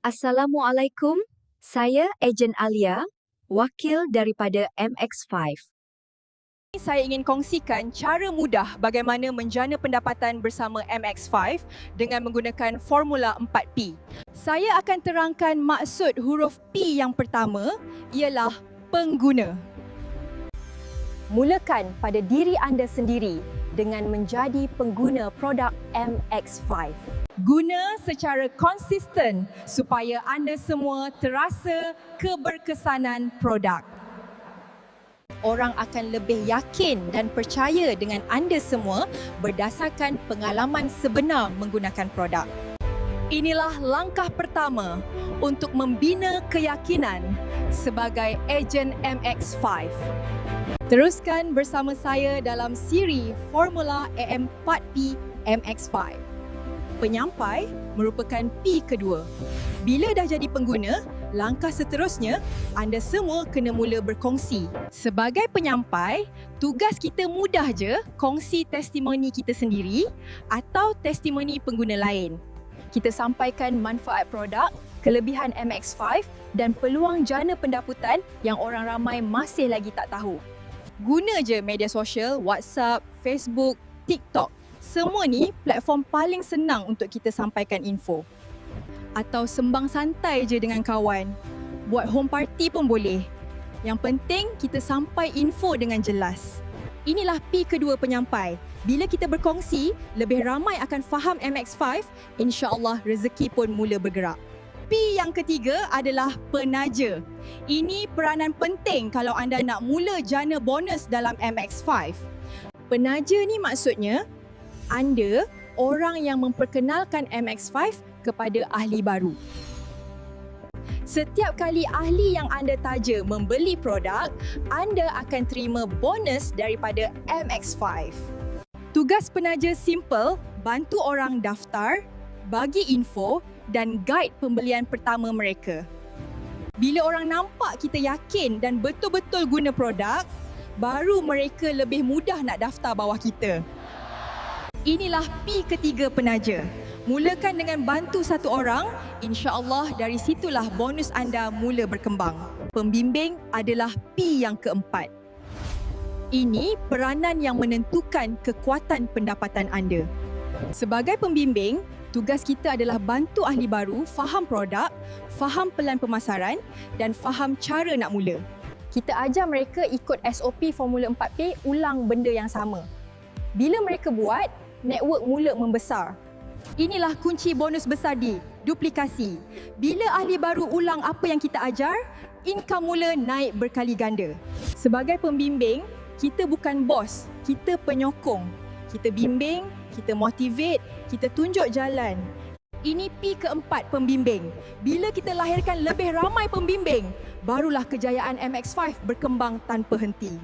Assalamualaikum, saya Ejen Alia, wakil daripada MX5. Saya ingin kongsikan cara mudah bagaimana menjana pendapatan bersama MX5 dengan menggunakan formula 4P. Saya akan terangkan maksud huruf P yang pertama ialah pengguna. Mulakan pada diri anda sendiri dengan menjadi pengguna produk MX5. Guna secara konsisten supaya anda semua terasa keberkesanan produk. Orang akan lebih yakin dan percaya dengan anda semua berdasarkan pengalaman sebenar menggunakan produk. Inilah langkah pertama untuk membina keyakinan sebagai ejen MX5. Teruskan bersama saya dalam siri Formula AM4P MX5. Penyampai merupakan P kedua. Bila dah jadi pengguna, langkah seterusnya, anda semua kena mula berkongsi. Sebagai penyampai, tugas kita mudah je kongsi testimoni kita sendiri atau testimoni pengguna lain. Kita sampaikan manfaat produk, kelebihan MX5 dan peluang jana pendapatan yang orang ramai masih lagi tak tahu. Guna je media sosial, WhatsApp, Facebook, TikTok. Semua ni platform paling senang untuk kita sampaikan info. Atau sembang santai je dengan kawan. Buat home party pun boleh. Yang penting kita sampai info dengan jelas. Inilah P kedua penyampai. Bila kita berkongsi, lebih ramai akan faham MX5, insya-Allah rezeki pun mula bergerak. P yang ketiga adalah penaja. Ini peranan penting kalau anda nak mula jana bonus dalam MX5. Penaja ni maksudnya anda orang yang memperkenalkan MX5 kepada ahli baru. Setiap kali ahli yang anda taja membeli produk, anda akan terima bonus daripada MX5. Tugas penaja simple, bantu orang daftar, bagi info dan guide pembelian pertama mereka. Bila orang nampak kita yakin dan betul-betul guna produk, baru mereka lebih mudah nak daftar bawah kita. Inilah P ketiga penaja. Mulakan dengan bantu satu orang, insya-Allah dari situlah bonus anda mula berkembang. Pembimbing adalah P yang keempat. Ini peranan yang menentukan kekuatan pendapatan anda. Sebagai pembimbing, tugas kita adalah bantu ahli baru faham produk, faham pelan pemasaran dan faham cara nak mula. Kita ajar mereka ikut SOP Formula 4P ulang benda yang sama. Bila mereka buat, network mula membesar. Inilah kunci bonus besar di duplikasi. Bila ahli baru ulang apa yang kita ajar, income mula naik berkali ganda. Sebagai pembimbing, kita bukan bos, kita penyokong. Kita bimbing, kita motivate, kita tunjuk jalan. Ini P keempat pembimbing. Bila kita lahirkan lebih ramai pembimbing, barulah kejayaan MX5 berkembang tanpa henti.